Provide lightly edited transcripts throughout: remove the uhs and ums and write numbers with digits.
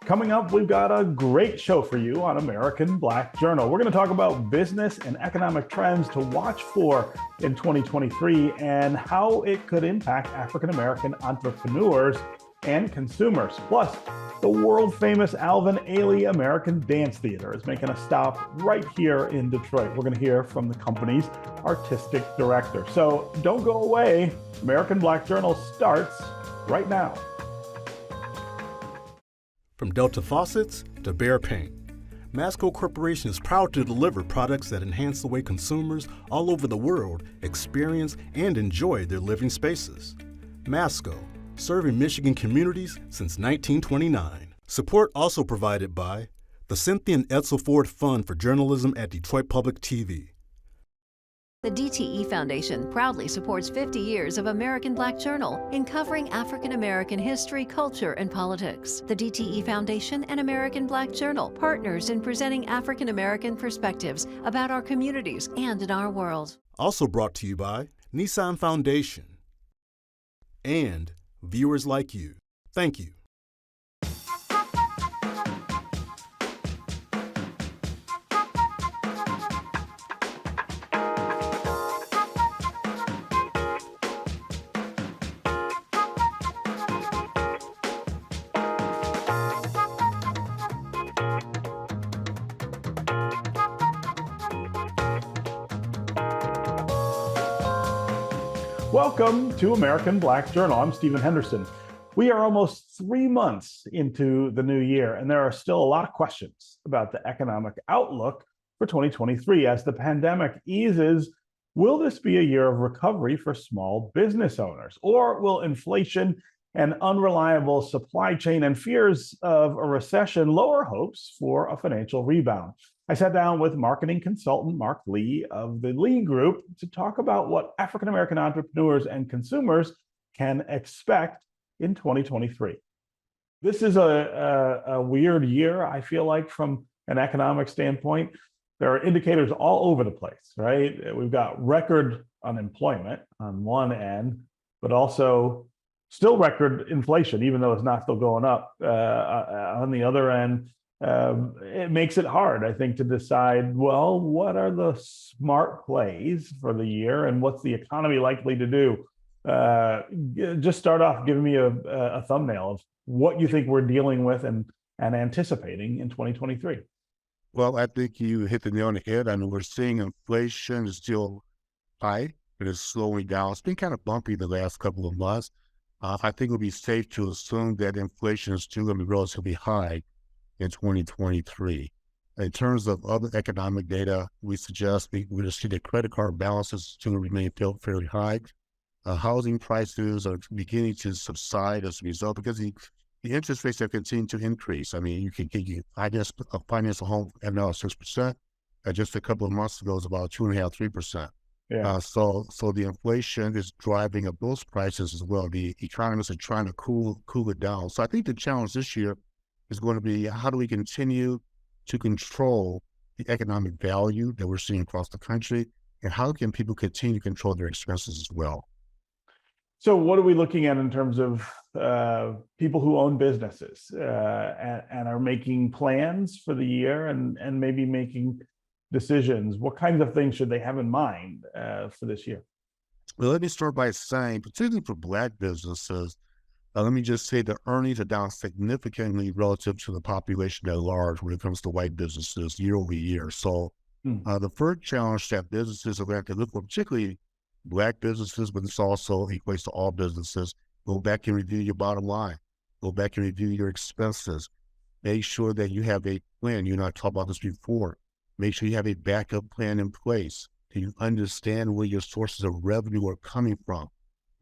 Coming up, we've got a great show for you on American Black Journal. We're going to talk about business and economic trends to watch for in 2023 and how it could impact African American entrepreneurs and consumers. Plus, the world famous Alvin Ailey American Dance Theater is making a stop right here in Detroit. We're going to hear from the company's artistic director. So don't go away. American Black Journal starts right now. From Delta faucets to Behr paint, Masco Corporation is proud to deliver products that enhance the way consumers all over the world experience and enjoy their living spaces. Masco, serving Michigan communities since 1929. Support also provided by the Cynthia and Edsel Ford Fund for Journalism at Detroit Public TV. The DTE Foundation proudly supports 50 years of American Black Journal in covering African American history, culture, and politics. The DTE Foundation and American Black Journal partners in presenting African American perspectives about our communities and in our world. Also brought to you by Nissan Foundation and viewers like you. Thank you. Welcome to American Black Journal. I'm Stephen Henderson. We are almost 3 months into the new year, and there are still a lot of questions about the economic outlook for 2023. As the pandemic eases, will this be a year of recovery for small business owners? Or will inflation and unreliable supply chain and fears of a recession lower hopes for a financial rebound? I sat down with marketing consultant Mark Lee of the Lee Group to talk about what African American entrepreneurs and consumers can expect in 2023. This is a weird year, I feel like, from an economic standpoint. There are indicators all over the place, right? We've got record unemployment on one end, but also still record inflation, even though it's not still going up. On the other end, it makes it hard, I think, to decide, well, what are the smart plays for the year and what's the economy likely to do? Just start off giving me a thumbnail of what you think we're dealing with and anticipating in 2023. Well, I think you hit the nail on the head. I mean, we're seeing inflation is still high, but it's slowing down. It's been kind of bumpy the last couple of months. I think it would be safe to assume that inflation is still going to be relatively high in 2023. In terms of other economic data, we suggest we just see that credit card balances still remain fairly high. Housing prices are beginning to subside as a result because the interest rates have continued to increase. I mean, you can finance a home at now 6%. Just a couple of months ago, it was about 2.5%, 3%. Yeah. So the inflation is driving up those prices as well. The economists are trying to cool it down. So I think the challenge this year is going to be, how do we continue to control the economic value that we're seeing across the country, and how can people continue to control their expenses as well? So what are we looking at in terms of people who own businesses and are making plans for the year and maybe making decisions? What kinds of things should they have in mind for this year? Well, let me start by saying, particularly for Black businesses, let me just say the earnings are down significantly relative to the population at large when it comes to white businesses year over year. So the first challenge that businesses are going to look for, particularly Black businesses, but this also equates to all businesses, go back and review your bottom line, go back and review your expenses, make sure that you have a plan. You and I talked about this before. Make sure you have a backup plan in place. Do you understand where your sources of revenue are coming from?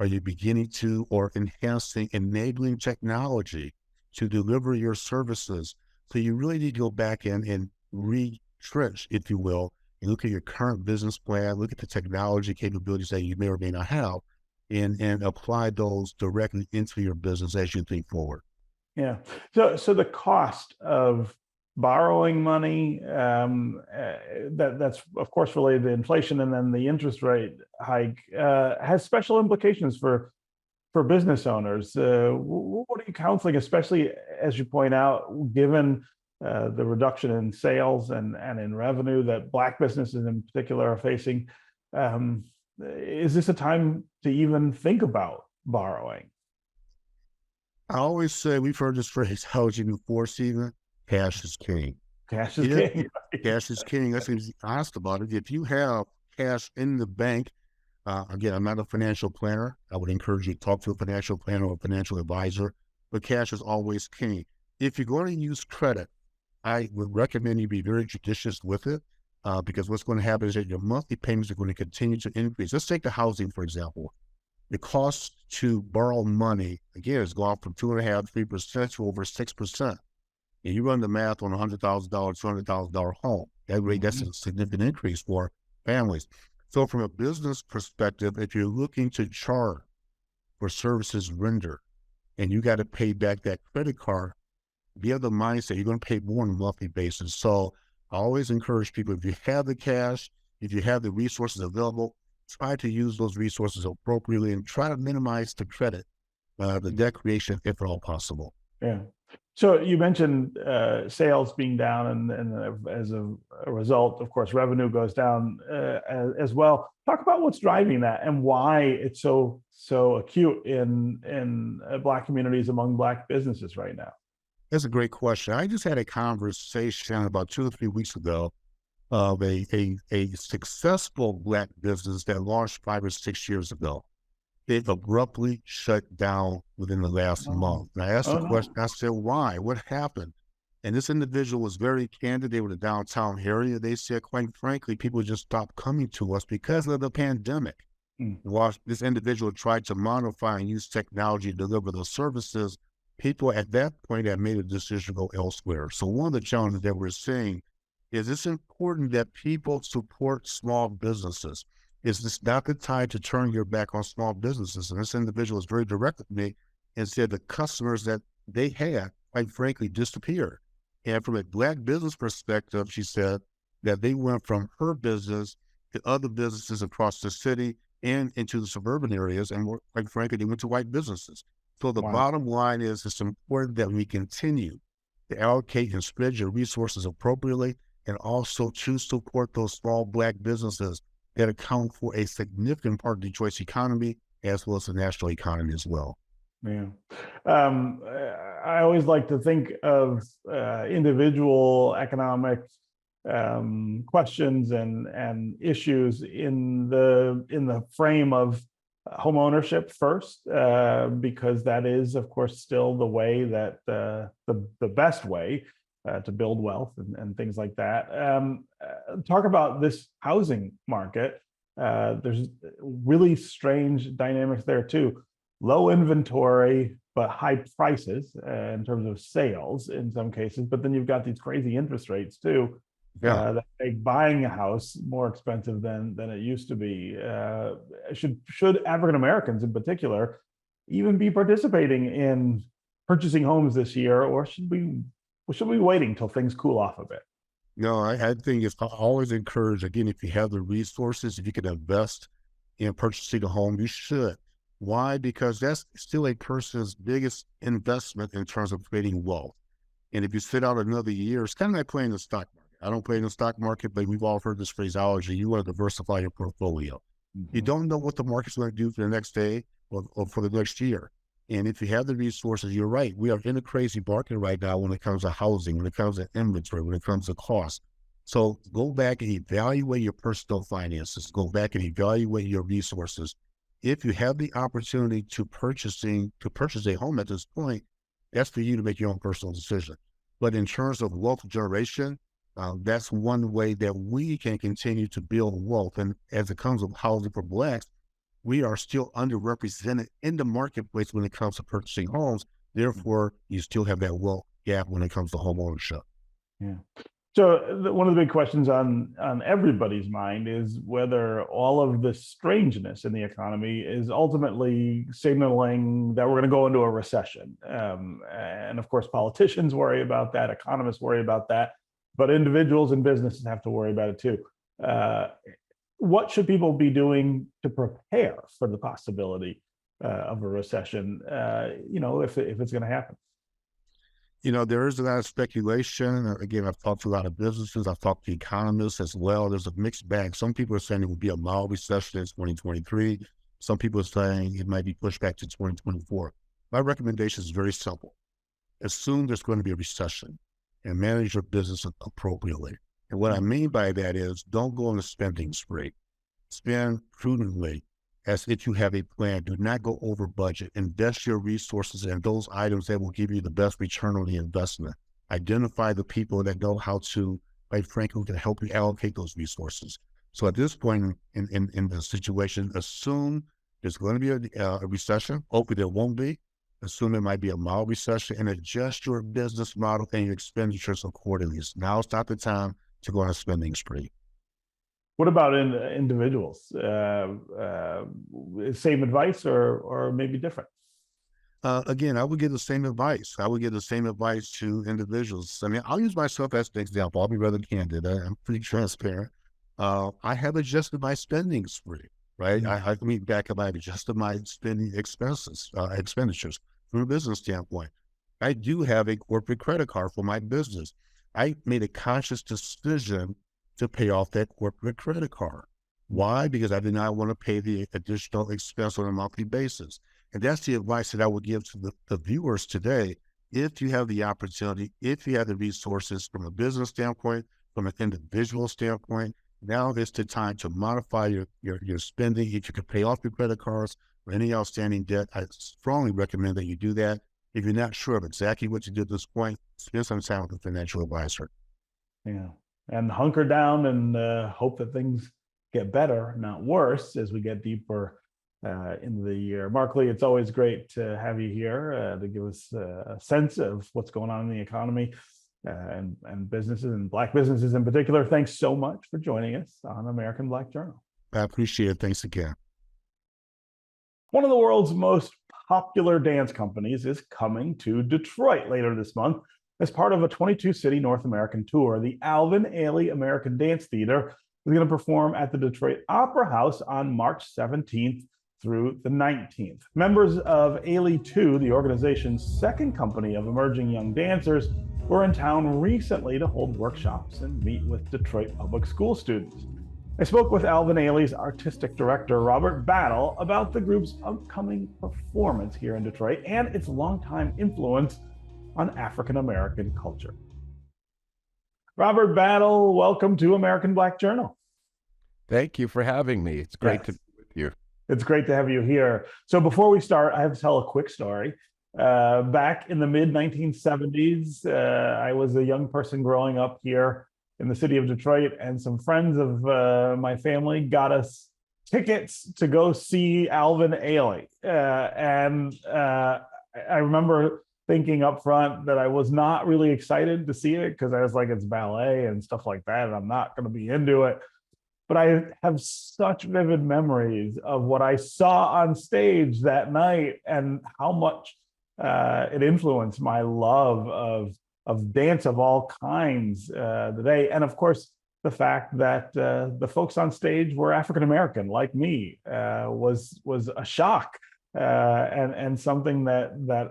Are you beginning to or enhancing, enabling technology to deliver your services? So you really need to go back and retrench, if you will, and look at your current business plan, look at the technology capabilities that you may or may not have, and apply those directly into your business as you think forward. Yeah. So the cost of borrowing money, that's of course related to inflation, and then the interest rate hike has special implications for for business owners? What are you counseling, especially as you point out, given the reduction in sales and in revenue that Black businesses in particular are facing? Is this a time to even think about borrowing? I always say, we've heard this phrase, how you before, Stephen, cash is king. Cash is If king. cash is king, let's be honest about it. If you have cash in the bank, again, I'm not a financial planner. I would encourage you to talk to a financial planner or a financial advisor, but cash is always king. If you're going to use credit, I would recommend you be very judicious with it, because what's going to happen is that your monthly payments are going to continue to increase. Let's take the housing, for example. The cost to borrow money, again, has gone from 2.5%, 3% to over 6%. And you run the math on a $100,000, $200,000 home. That rate, that's a significant increase for families. So from a business perspective, if you're looking to charge for services rendered and you got to pay back that credit card, be of the mindset you're going to pay more on a monthly basis. So I always encourage people, if you have the cash, if you have the resources available, try to use those resources appropriately and try to minimize the credit, the debt creation, if at all possible. Yeah. So you mentioned sales being down, and as a result, of course, revenue goes down as well. Talk about what's driving that and why it's so acute in Black communities, among Black businesses right now. That's a great question. I just had a conversation about 2 or 3 weeks ago of a successful Black business that launched 5 or 6 years ago. They've abruptly shut down within the last month. And I asked the question, I said, why? What happened? And this individual was very candid. They were in the downtown area. They said, quite frankly, people just stopped coming to us because of the pandemic. While this individual tried to modify and use technology to deliver those services, people at that point had made a decision to go elsewhere. So one of the challenges that we're seeing is it's important that people support small businesses. Is this not the time to turn your back on small businesses? And this individual was very direct with me and said the customers that they had, quite frankly, disappeared. And from a Black business perspective, she said that they went from her business to other businesses across the city and into the suburban areas, and quite frankly, they went to white businesses. So the bottom line is it's important that we continue to allocate and spread your resources appropriately, and also to support those small Black businesses that account for a significant part of Detroit's economy, as well as the national economy as well. Yeah. I always like to think of individual economic questions and issues in the frame of home ownership first, because that is, of course, still the way that the best way to build wealth and things like that. Talk about this housing market. There's really strange dynamics there too. Low inventory, but high prices in terms of sales in some cases. But then you've got these crazy interest rates too, that make buying a house more expensive than it used to be. Should African Americans in particular even be participating in purchasing homes this year, or should we be waiting till things cool off a bit? No, I think it's always encouraged, again, if you have the resources, if you can invest in purchasing a home, you should. Why? Because that's still a person's biggest investment in terms of creating wealth. And if you sit out another year, it's kind of like playing the stock market. I don't play in the stock market, but we've all heard this phraseology. You want to diversify your portfolio. You don't know what the market's going to do for the next day or for the next year. And if you have the resources, you're right. We are in a crazy market right now when it comes to housing, when it comes to inventory, when it comes to cost. So go back and evaluate your personal finances. Go back and evaluate your resources. If you have the opportunity to purchase a home at this point, that's for you to make your own personal decision. But in terms of wealth generation, that's one way that we can continue to build wealth. And as it comes with housing for Blacks, we are still underrepresented in the marketplace when it comes to purchasing homes. Therefore, you still have that wealth gap when it comes to home ownership. Yeah. So one of the big questions on everybody's mind is whether all of this strangeness in the economy is ultimately signaling that we're going to go into a recession. And of course, politicians worry about that, economists worry about that, but individuals and businesses have to worry about it too. What should people be doing to prepare for the possibility of a recession, if it's going to happen. There is a lot of speculation. Again, I've talked to a lot of businesses. I've talked to economists as well. There's a mixed bag. Some people are saying it will be a mild recession in 2023. Some people are saying it might be pushed back to 2024. My recommendation is very simple. Assume there's going to be a recession and manage your business appropriately. And what I mean by that is don't go on a spending spree. Spend prudently as if you have a plan. Do not go over budget. Invest your resources in those items that will give you the best return on the investment. Identify the people that know how to, quite frankly, can help you allocate those resources. So at this point in the situation, assume there's going to be a recession. Hopefully there won't be. Assume there might be a mild recession and adjust your business model and your expenditures accordingly. Now's not the time to go on a spending spree. What about individuals? Same advice or maybe different? Again, I would give the same advice. I would give the same advice to individuals. I mean, I'll use myself as an example. I'll be rather candid. I'm pretty transparent. I have adjusted my spending spree, right? I mean, back up, I've adjusted my spending expenditures from a business standpoint. I do have a corporate credit card for my business. I made a conscious decision to pay off that corporate credit card. Why? Because I did not want to pay the additional expense on a monthly basis. And that's the advice that I would give to the viewers today. If you have the opportunity, if you have the resources from a business standpoint, from an individual standpoint, now is the time to modify your spending. If you can pay off your credit cards or any outstanding debt, I strongly recommend that you do that. If you're not sure of exactly what to do at this point, spend some time with a financial advisor. Yeah. And hunker down and hope that things get better, not worse, as we get deeper into the year. Mark Lee, it's always great to have you here to give us a sense of what's going on in the economy and businesses, and Black businesses in particular. Thanks so much for joining us on American Black Journal. I appreciate it. Thanks again. One of the world's most popular dance companies is coming to Detroit later this month as part of a 22-city North American tour. The Alvin Ailey American Dance Theater is going to perform at the Detroit Opera House on March 17th through the 19th. Members of Ailey 2, the organization's second company of emerging young dancers, were in town recently to hold workshops and meet with Detroit public school students. I spoke with Alvin Ailey's artistic director, Robert Battle, about the group's upcoming performance here in Detroit and its longtime influence on African-American culture. Robert Battle, welcome to American Black Journal. Thank you for having me. It's great to be with you. It's great to have you here. So before we start, I have to tell a quick story. Back in the mid-1970s, I was a young person growing up here in the city of Detroit, and some friends of my family got us tickets to go see Alvin Ailey. I remember thinking up front that I was not really excited to see it because I was like, it's ballet and stuff like that, and I'm not going to be into it. But I have such vivid memories of what I saw on stage that night and how much it influenced my love of dance of all kinds today. And of course, the fact that the folks on stage were African-American like me was a shock and something that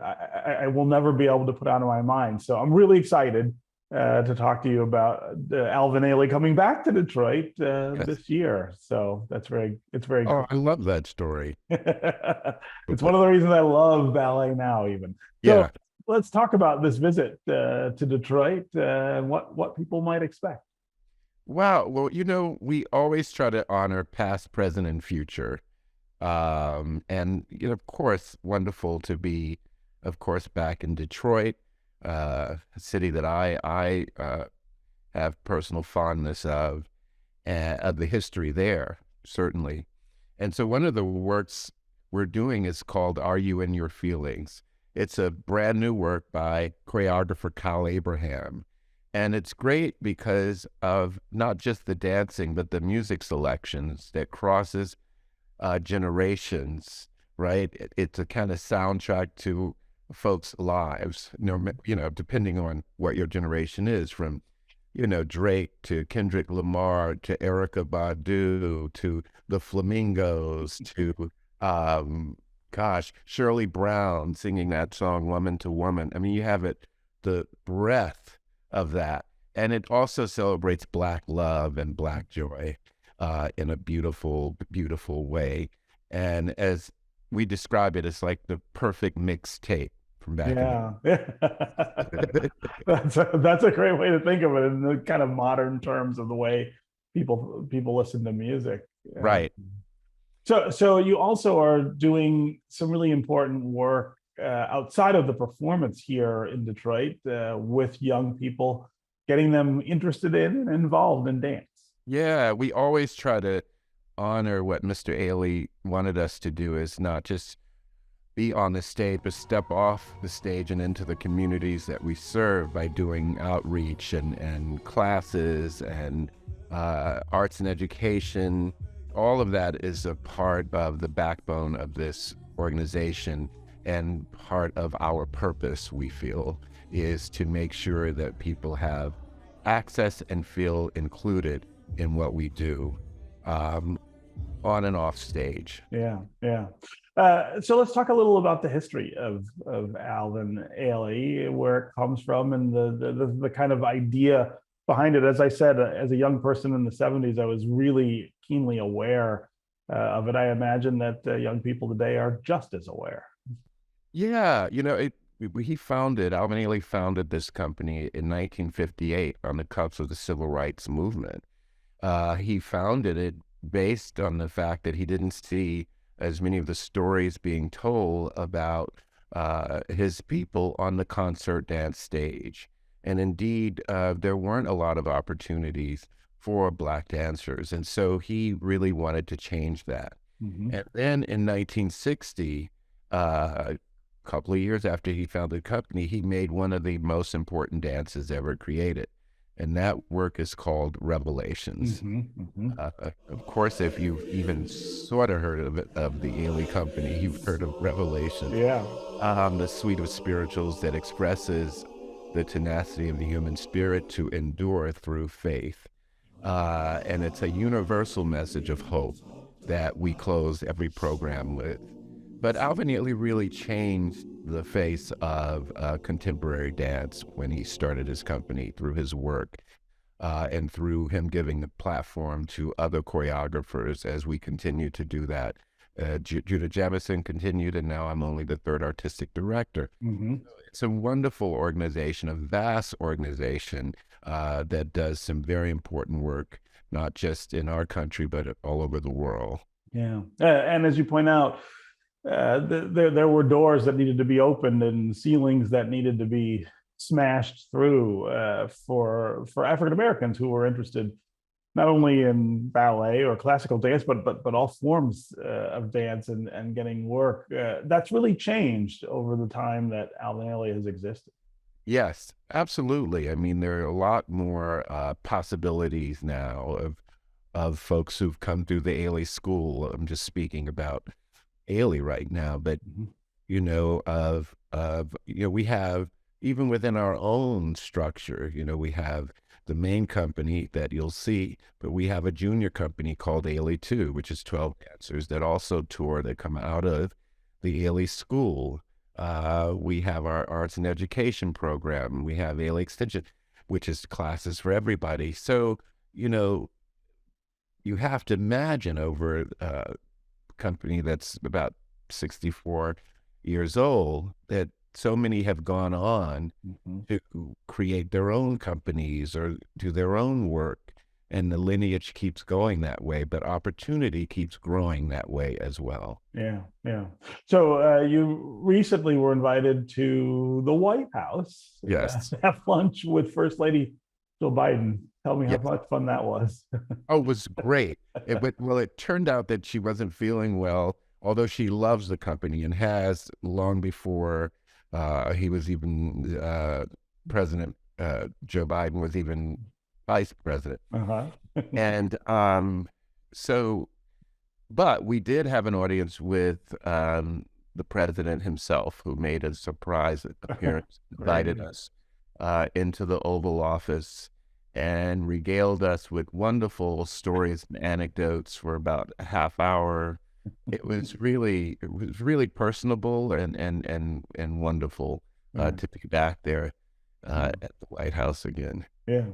I will never be able to put out of my mind. So I'm really excited to talk to you about Alvin Ailey coming back to Detroit this year. So it's very cool. I love that story. It's one of the reasons I love ballet now, even. So yeah. Let's talk about this visit to Detroit and what people might expect. Wow. Well, we always try to honor past, present, and future. And, of course, wonderful to be, of course, back in Detroit, a city that I have personal fondness of the history there, certainly. And so one of the works we're doing is called Are You in Your Feelings? It's a brand new work by choreographer Kyle Abraham. And it's great because of not just the dancing, but the music selections that crosses generations, right? It's a kind of soundtrack to folks' lives, depending on what your generation is, from, Drake to Kendrick Lamar to Erykah Badu to the Flamingos to, Gosh, Shirley Brown singing that song, Woman to Woman. I mean, you have it, the breadth of that. And it also celebrates Black love and Black joy in a beautiful, beautiful way. And as we describe it, it's like the perfect mixtape from back in Yeah. the That's a great way to think of it in the kind of modern terms of the way people listen to music. Right. So you also are doing some really important work outside of the performance here in Detroit with young people, getting them interested in and involved in dance. Yeah, we always try to honor what Mr. Ailey wanted us to do, is not just be on the stage, but step off the stage and into the communities that we serve by doing outreach and classes and arts and education. All of that is a part of the backbone of this organization, and part of our purpose, we feel, is to make sure that people have access and feel included in what we do on and off stage. Yeah. So let's talk a little about the history of Alvin Ailey, where it comes from, and the kind of idea behind it. As I said, as a young person in the 70s, I was really keenly aware of it. I imagine that young people today are just as aware. Yeah, Alvin Ailey founded this company in 1958 on the cusp of the Civil Rights Movement. He founded it based on the fact that he didn't see as many of the stories being told about his people on the concert dance stage. And indeed, there weren't a lot of opportunities for Black dancers. And so he really wanted to change that. Mm-hmm. And then in 1960, a couple of years after he founded the company, he made one of the most important dances ever created. And that work is called Revelations. Mm-hmm. Of course, if you've even sort of heard of it, of the Ailey Company, you've heard of Revelations. Yeah. The suite of spirituals that expresses the tenacity of the human spirit to endure through faith. And it's a universal message of hope that we close every program with. But Alvin Ailey really changed the face of contemporary dance when he started his company through his work and through him giving the platform to other choreographers as we continue to do that. Judah Jamison continued, and now I'm only the third artistic director. Mm-hmm. It's a wonderful organization, a vast organization that does some very important work, not just in our country, but all over the world. Yeah. And as you point out, there were doors that needed to be opened and ceilings that needed to be smashed through for African Americans who were interested not only in ballet or classical dance, but all forms of dance and getting work. That's really changed over the time that Alvin Ailey has existed. Yes, absolutely. I mean, there are a lot more possibilities now of folks who've come through the Ailey School. I'm just speaking about Ailey right now, but we have, even within our own structure, we have the main company that you'll see, but we have a junior company called Ailey 2, which is 12 dancers that also tour, that come out of the Ailey School. We have our arts and education program. We have Ailey Extension, which is classes for everybody. So, you have to imagine over a company that's about 64 years old that so many have gone on to create their own companies or do their own work, and the lineage keeps going that way, but opportunity keeps growing that way as well. Yeah. So you recently were invited to the White House. Yes. To have lunch with First Lady Jill Biden. Tell me how Yes. much fun that was. Oh, it was great. It turned out that she wasn't feeling well, although she loves the company and has long before he was even President Joe Biden was even vice president. Uh-huh. And but we did have an audience with the president himself, who made a surprise appearance, invited us into the Oval Office and regaled us with wonderful stories and anecdotes for about a half hour it was really personable and wonderful Yeah. to be back there at the White House again. Yeah.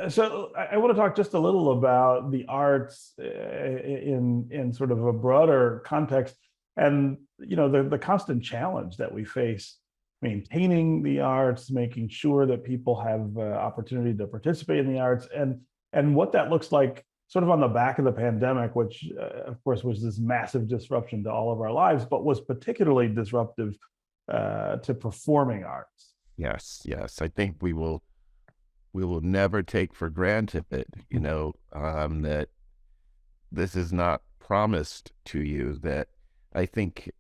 So I want to talk just a little about the arts in sort of a broader context, and the constant challenge that we face maintaining the arts, making sure that people have opportunity to participate in the arts, and what that looks like sort of on the back of the pandemic, which of course was this massive disruption to all of our lives, but was particularly disruptive to performing arts. Yes, yes. I think we will never take for granted that, that this is not promised to you. That I think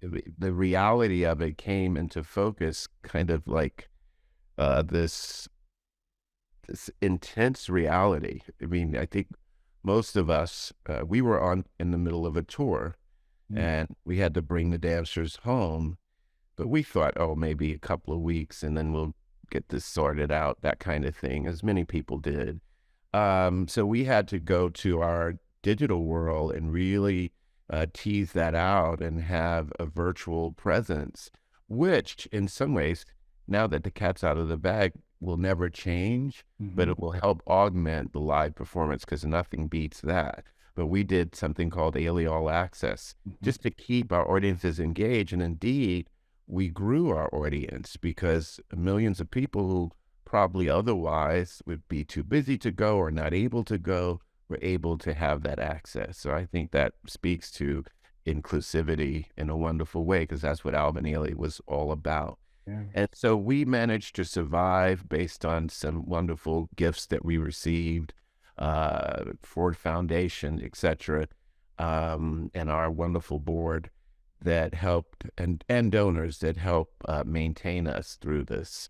the reality of it came into focus kind of like this intense reality. I mean, I think most of us, we were in the middle of a tour, and we had to bring the dancers home, but we thought, oh, maybe a couple of weeks and then we'll get this sorted out, that kind of thing, as many people did. So we had to go to our digital world and really tease that out and have a virtual presence, which in some ways, now that the cat's out of the bag, will never change, but it will help augment the live performance because nothing beats that. But we did something called Ailey All Access just to keep our audiences engaged. And indeed, we grew our audience because millions of people who probably otherwise would be too busy to go or not able to go were able to have that access. So I think that speaks to inclusivity in a wonderful way, because that's what Alvin Ailey was all about. Yeah. And so we managed to survive based on some wonderful gifts that we received, Ford Foundation, et cetera, and our wonderful board that helped, and donors that help maintain us through this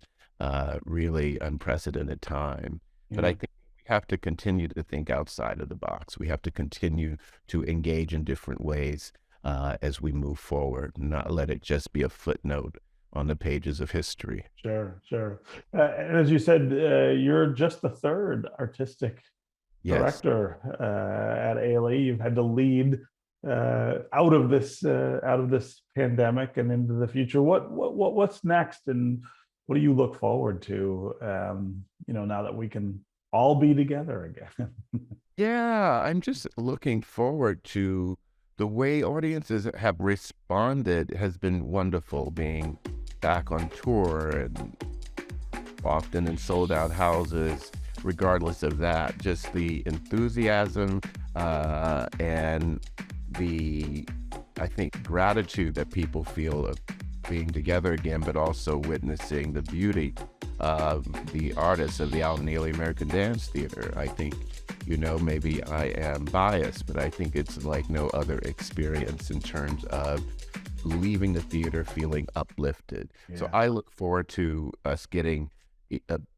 really unprecedented time. But I think we have to continue to think outside of the box. We have to continue to engage in different ways as we move forward, not let it just be a footnote on the pages of history. Sure, sure. And as you said, you're just the third artistic director at Ailey. You've had to lead out of this pandemic and into the future. What's next, and what do you look forward to? Now that we can all be together again. Yeah, I'm just looking forward to the way audiences have responded. Has been wonderful, being back on tour and often in sold out houses. Regardless of that, just the enthusiasm and the, I think, gratitude that people feel of being together again, but also witnessing the beauty of the artists of the Alvin Ailey American Dance Theater. I think, maybe I am biased, but I think it's like no other experience in terms of leaving the theater feeling uplifted. Yeah. So I look forward to us getting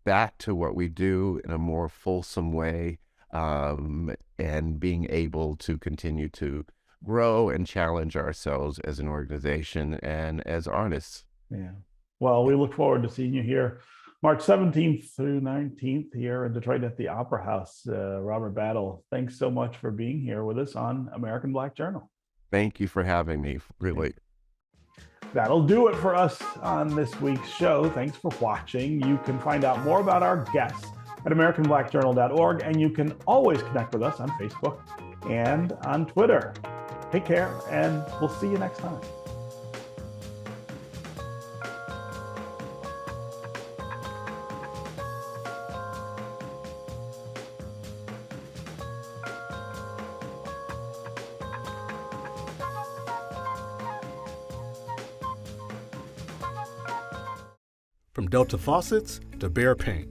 back to what we do in a more fulsome way, and being able to continue to grow and challenge ourselves as an organization and as artists. Yeah. Well, we look forward to seeing you here March 17th through 19th here in Detroit at the Opera House. Robert Battle, thanks so much for being here with us on American Black Journal. Thank you for having me, really. That'll do it for us on this week's show. Thanks for watching. You can find out more about our guests at AmericanBlackJournal.org, and you can always connect with us on Facebook and on Twitter. Take care, and we'll see you next time. From Delta faucets to Behr paint,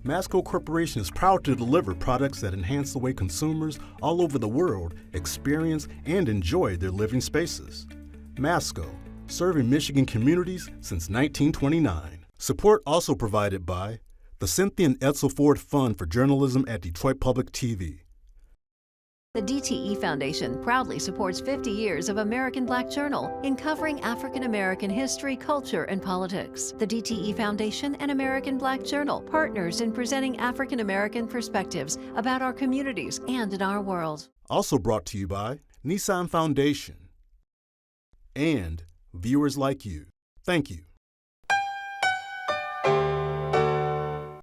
Masco Corporation is proud to deliver products that enhance the way consumers all over the world experience and enjoy their living spaces. Masco, serving Michigan communities since 1929. Support also provided by the Cynthia and Edsel Ford Fund for Journalism at Detroit Public TV. The DTE Foundation proudly supports 50 years of American Black Journal in covering African American history, culture, and politics. The DTE Foundation and American Black Journal partners in presenting African American perspectives about our communities and in our world. Also brought to you by Nissan Foundation, and viewers like you. Thank you.